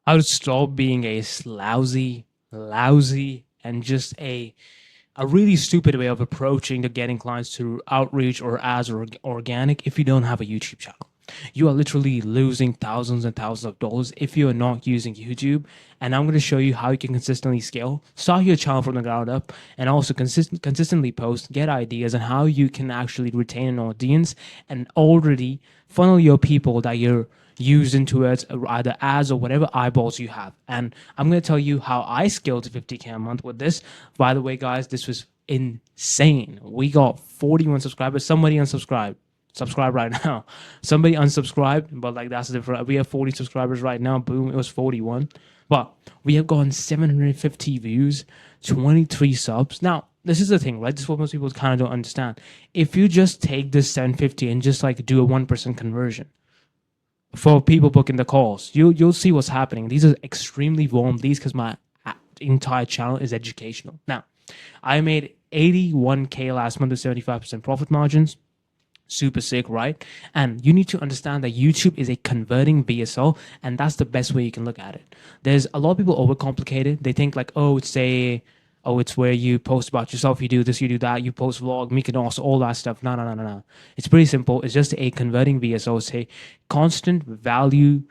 How to stop being a lousy, and just a really stupid way of approaching the getting clients through outreach or ads or organic if you don't have a YouTube channel. You are literally losing thousands and thousands of dollars if you are not using YouTube. And I'm going to show you how you can consistently scale, start your channel from the ground up, and also consistently post, get ideas, and how you can actually retain an audience and already funnel your people that you're using towards either ads or whatever eyeballs you have. And I'm going to tell you how I scaled to 50K a month with this. By the way, guys, this was insane. We got 41 subscribers. Somebody unsubscribed. Subscribe right now. Somebody unsubscribed, but like that's different. We have 40 subscribers right now. Boom, it was 41. But we have gotten 750 views, 23 subs. Now, this is the thing, right? This is what most people kind of don't understand. If you just take this 750 and just like do a 1% conversion, for people booking the calls, you'll see what's happening. These are extremely warm leads because my entire channel is educational. Now, I made 81K last month with 75% profit margins. Super sick, right? And you need to understand that YouTube is a converting VSL, and that's the best way you can look at it. There's a lot of people overcomplicate it. They think like, it's where you post about yourself, you do this, you do that, you post vlog, make it also all that stuff. No. It's pretty simple. It's just a converting VSL. It's a constant value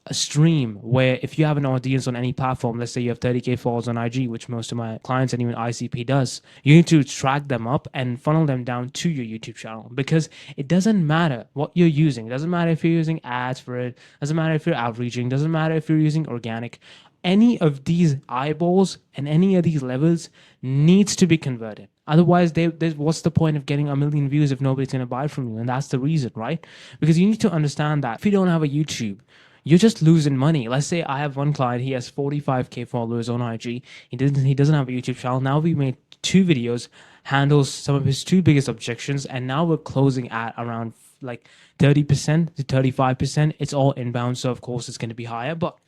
a stream where if you have an audience on any platform, let's say you have 30K followers on IG, which most of my clients and even ICP does, you need to track them up and funnel them down to your YouTube channel, because it doesn't matter what you're using. It doesn't matter if you're using ads for it. It doesn't matter if you're outreaching. It doesn't matter if you're using organic. Any of these eyeballs and any of these levels needs to be converted. Otherwise, what's the point of getting a million views if nobody's going to buy from you? And that's the reason, right? Because you need to understand that if you don't have a YouTube, you're just losing money. Let's say I have one client, he has 45K followers on IG. He doesn't have a YouTube channel. Now we made 2 videos, handles some of his 2 biggest objections, and now we're closing at around like 30% to 35%. It's all inbound, so of course it's going to be higher. But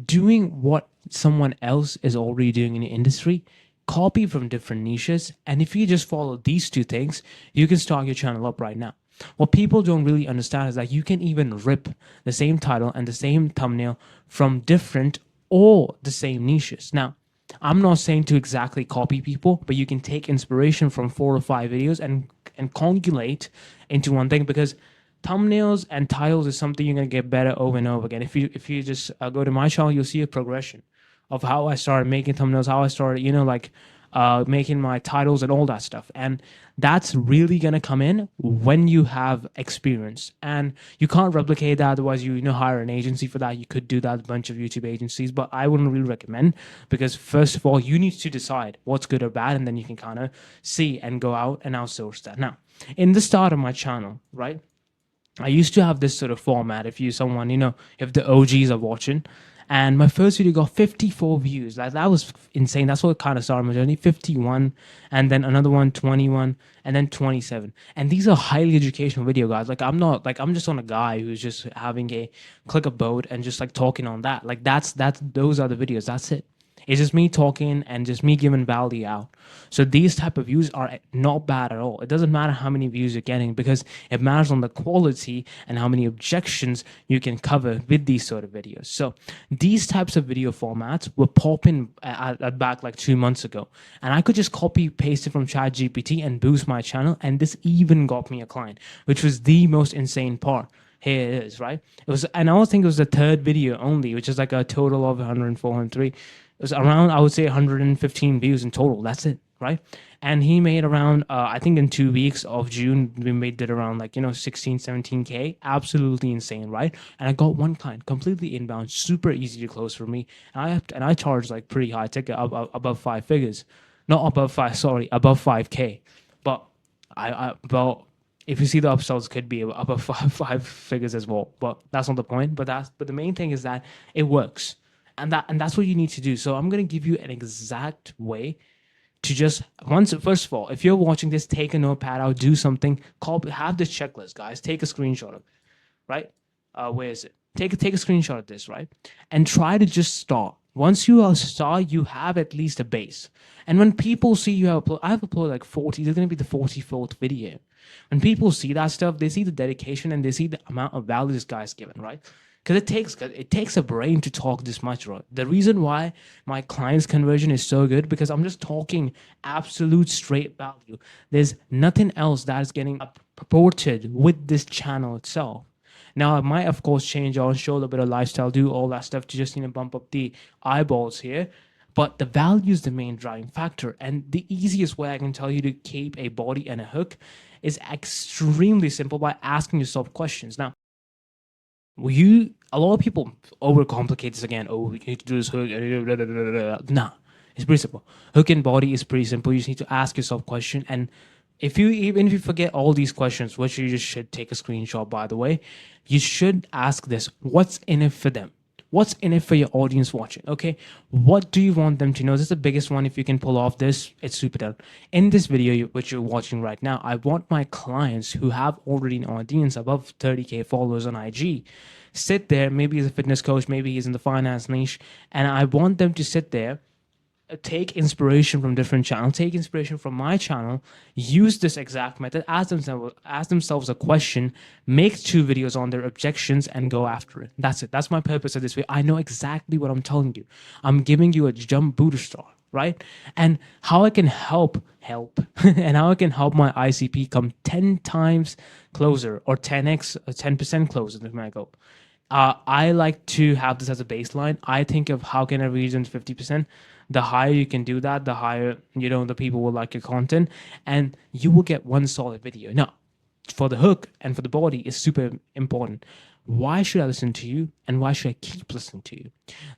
doing what someone else is already doing in the industry, copy from different niches, and if you just follow these 2 things, you can start your channel up right now. What people don't really understand is that you can even rip the same title and the same thumbnail from different or the same niches. Now, I'm not saying to exactly copy people, but you can take inspiration from 4 or 5 videos and congulate into one thing, because thumbnails and titles is something you're gonna get better over and over again. If you just go to my channel, you'll see a progression of how I started making thumbnails, how I started, making my titles and all that stuff. And that's really going to come in when you have experience. And you can't replicate that. Otherwise, hire an agency for that. You could do that, a bunch of YouTube agencies, but I wouldn't really recommend, because first of all, you need to decide what's good or bad, and then you can kind of see and go out and outsource that. Now, in the start of my channel, right, I used to have this sort of format. If if the OGs are watching, and my first video got 54 views. Like, that was insane. That's what kind of started my journey. 51, and then another one, 21, and then 27. And these are highly educational video, guys. Like, I'm just on a guy who's just having a click a boat and just like talking on that. Like, those are the videos. That's it. It's just me talking and just me giving value out. So these type of views are not bad at all. It doesn't matter how many views you're getting, because it matters on the quality and how many objections you can cover with these sort of videos. So these types of video formats were popping at back like 2 months ago, and I could just copy paste it from ChatGPT and boost my channel, and this even got me a client, which was the most insane part. Here it is, right? It was, and I also think it was the 3rd video only, which is like a total of 104, 103. It was around, I would say, 115 views in total. That's it, right? And he made around, I think in 2 weeks of June, we made it around 16, 17K. Absolutely insane, right? And I got one client, completely inbound, super easy to close for me. And I charge like pretty high ticket, above 5 figures. Not above 5, sorry, above 5K. But well, if you see the upsells could be above five figures as well, but that's not the point. But the main thing is that it works, and that's what you need to do. So I'm gonna give you an exact way to just first of all, if you're watching this, take a notepad out, do something, have this checklist, guys. Take a screenshot of it, right? Where is it? Take a screenshot of this, right? And try to just start. Once you are start, you have at least a base. And when people see you have I've uploaded like 40. This is gonna be the 44th video. When people see that stuff, they see the dedication and they see the amount of value this guy's given, right? because it takes a brain to talk this much, right? The reason why my clients conversion is so good, because I'm just talking absolute straight value. There's nothing else that is getting purported with this channel itself. Now I might of course change on, show a little bit of lifestyle, do all that stuff to just bump up the eyeballs here, but the value is the main driving factor. And the easiest way I can tell you to keep a body and a hook is extremely simple, by asking yourself questions. Now, a lot of people overcomplicate this again. Oh, you need to do this hook. Nah, it's pretty simple. Hook and body is pretty simple. You just need to ask yourself a question. And even if you forget all these questions, which you just should take a screenshot, by the way, you should ask this: what's in it for them? What's in it for your audience watching? Okay, what do you want them to know? This is the biggest one. If you can pull off this, it's super done. In this video which you're watching right now, I want my clients who have already an audience above 30K followers on IG sit there. Maybe he's a fitness coach, maybe he's in the finance niche, and I want them to sit there, take inspiration from different channels, take inspiration from my channel, use this exact method, ask themselves a question, make 2 videos on their objections, and go after it. That's it. That's my purpose of this video. I know exactly what I'm telling you. I'm giving you a jump booster star, right? And how I can help, and how I can help my ICP come 10 times closer, or 10x, 10% closer than my goal. I like to have this as a baseline. I think of how can I reach them to 50%. The higher you can do that, the higher, the people will like your content, and you will get one solid video. Now, for the hook and for the body is super important. Why should I listen to you, and why should I keep listening to you?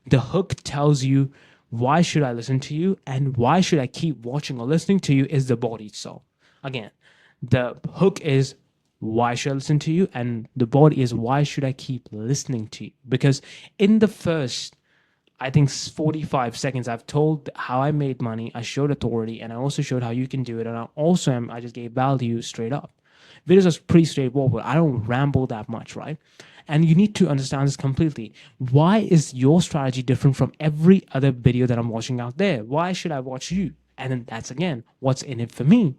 The hook tells you why should I listen to you, and why should I keep watching or listening to you is the body itself. Again, the hook is why should I listen to you, and the body is why should I keep listening to you? Because in the first, I think 45 seconds, I've told how I made money, I showed authority, and I also showed how you can do it. And I just gave value straight up. Videos are pretty straightforward. I don't ramble that much, right? And you need to understand this completely. Why is your strategy different from every other video that I'm watching out there? Why should I watch you? And then that's again, what's in it for me?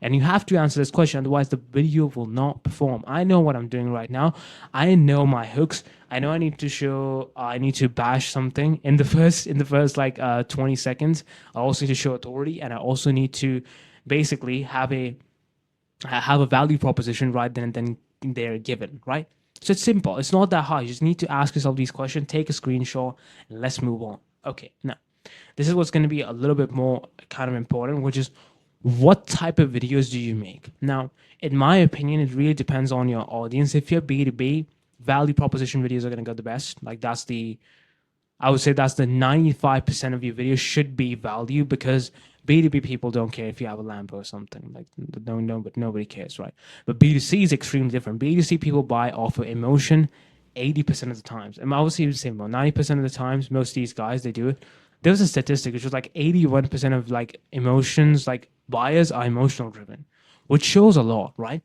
And you have to answer this question, otherwise the video will not perform. I know what I'm doing right now. I know my hooks. I know I need to bash something in the first like 20 seconds. I also need to show authority, and I also need to basically have a value proposition right then and then they're given, right? So it's simple. It's not that hard. You just need to ask yourself these questions, take a screenshot, and let's move on. Okay, now this is what's going to be a little bit more kind of important, which is what type of videos do you make? Now, in my opinion, it really depends on your audience. If you're B2B, value proposition videos are going to go the best. Like I would say that's the 95% of your videos should be value, because B2B people don't care if you have a Lambo or something. Like, no, but nobody cares, right? But B2C is extremely different. B2C people buy off of emotion 80% of the times. And obviously, the same, 90% of the times, most of these guys, they do it. There was a statistic which was like 81% of like emotions, like buyers are emotional driven, which shows a lot, right?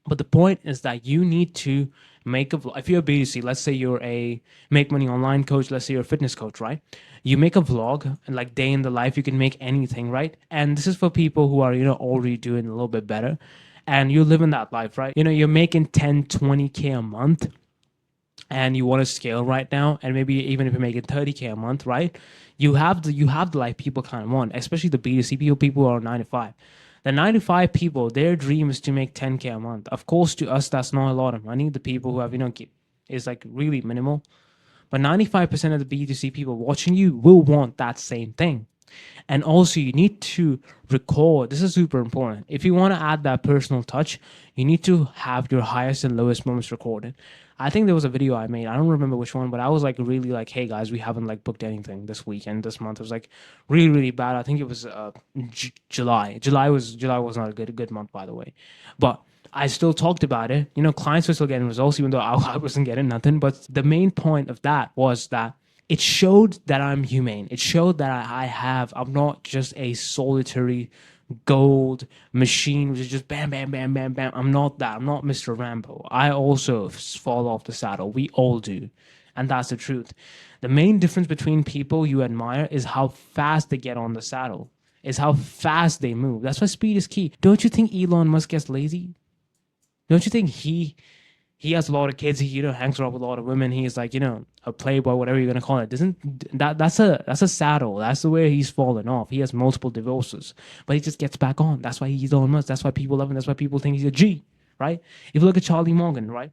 But the point is that you need to make a vlog. If you're a B2C, let's say you're a make money online coach, let's say you're a fitness coach, right? You make a vlog, and like day in the life, you can make anything, right? And this is for people who are, already doing a little bit better, and you live in that life, right? You're making 10, 20K a month, and you want to scale right now, and maybe even if you're making 30K a month, right? You have the life people kind of want, especially the B2C people who are 9 to 5. The 9 to 5 people, their dream is to make 10K a month. Of course, to us, that's not a lot of money. The people who have, is like really minimal. But 95% of the B2C people watching you will want that same thing. And also, you need to record. This is super important. If you want to add that personal touch, you need to have your highest and lowest moments recorded. I think there was a video I made. I don't remember which one, but I was like really like, "Hey guys, we haven't like booked anything this weekend, this month." It was like really really bad. I think it was July. July was not a good month, by the way, but I still talked about it. Clients were still getting results, even though I wasn't getting nothing. But the main point of that was that it showed that I'm humane. It showed that I'm not just a solitary gold machine which is just bam, bam, bam, bam, bam. I'm not that. I'm not Mr. Rambo. I also fall off the saddle. We all do. And that's the truth. The main difference between people you admire is how fast they get on the saddle, is how fast they move. That's why speed is key. Don't you think Elon Musk gets lazy? Don't you think he He has a lot of kids. He hangs around with a lot of women. He is like a playboy, whatever you're gonna call it. Doesn't that's a saddle. That's the way he's fallen off. He has multiple divorces, but he just gets back on. That's why he's Elon Musk. That's why people love him. That's why people think he's a G, right? If you look at Charlie Morgan, right,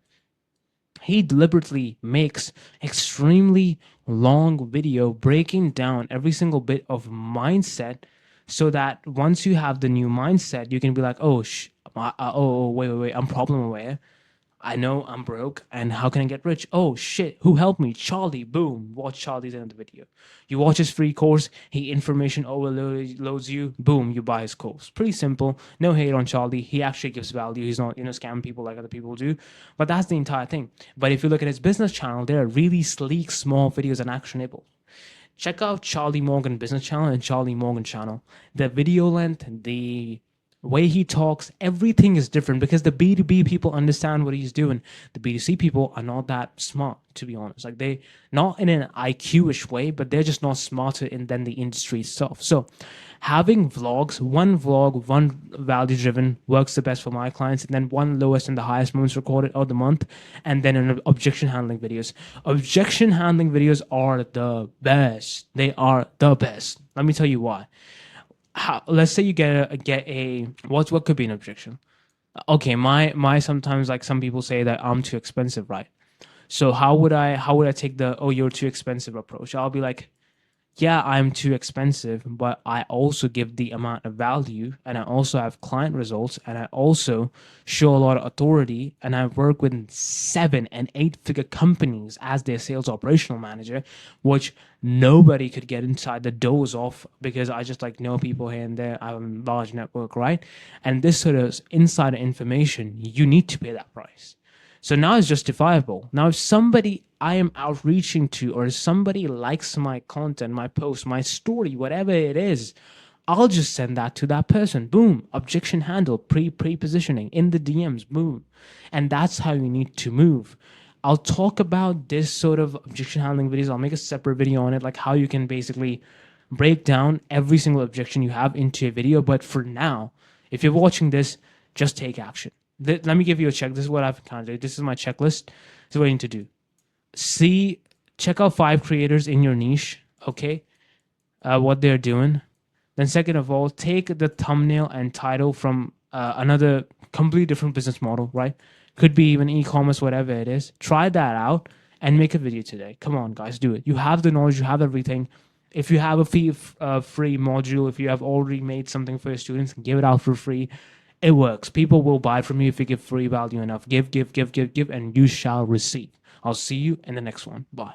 he deliberately makes extremely long video breaking down every single bit of mindset, so that once you have the new mindset, you can be like, wait, I'm problem aware. I know I'm broke, and how can I get rich? Oh shit, who helped me? Charlie. Boom. Watch Charlie's end of the video. You watch his free course, he information overloads you. Boom, you buy his course. Pretty simple. No hate on Charlie. He actually gives value. He's not, scam people like other people do. But that's the entire thing. But if you look at his business channel, there are really sleek, small videos and actionable. Check out Charlie Morgan business channel and Charlie Morgan channel. The video length, the way he talks, everything is different because the B2B people understand what he's doing. The B2C people are not that smart, to be honest. Like, they not in an IQ-ish way, but they're just not smarter than the industry itself. So having vlogs, one vlog, one value driven works the best for my clients, and then one lowest and the highest moments recorded of the month, and then an objection handling videos. Objection handling videos are the best. They are the best. Let me tell you why. Let's say you get a what could be an objection. Okay, my sometimes, like, some people say that I'm too expensive, right? So how would I take the, oh, you're too expensive approach? I'll be like, yeah, I'm too expensive, but I also give the amount of value, and I also have client results, and I also show a lot of authority, and I work with 7 and 8 figure companies as their sales operational manager, which nobody could get inside the doors of, because I just, like, know people here and there. I have a large network, right? And this sort of insider information, you need to pay that price. So now it's justifiable. Now, if somebody I am outreaching to, or somebody likes my content, my post, my story, whatever it is, I'll just send that to that person. Boom. Objection handle, pre-positioning in the DMs. Boom. And that's how you need to move. I'll talk about this sort of objection handling videos. I'll make a separate video on it, like how you can basically break down every single objection you have into a video. But for now, if you're watching this, just take action. Let me give you a check. This is what I've encountered. This is my checklist. This is what you need to do. Check out 5 creators in your niche, okay? What they're doing. Then second of all, take the thumbnail and title from another completely different business model, right? Could be even e-commerce, whatever it is. Try that out and make a video today. Come on, guys, do it. You have the knowledge, you have everything. If you have a free module, if you have already made something for your students, give it out for free. It works. People will buy from you if you give free value enough. Give, and you shall receive. I'll see you in the next one. Bye.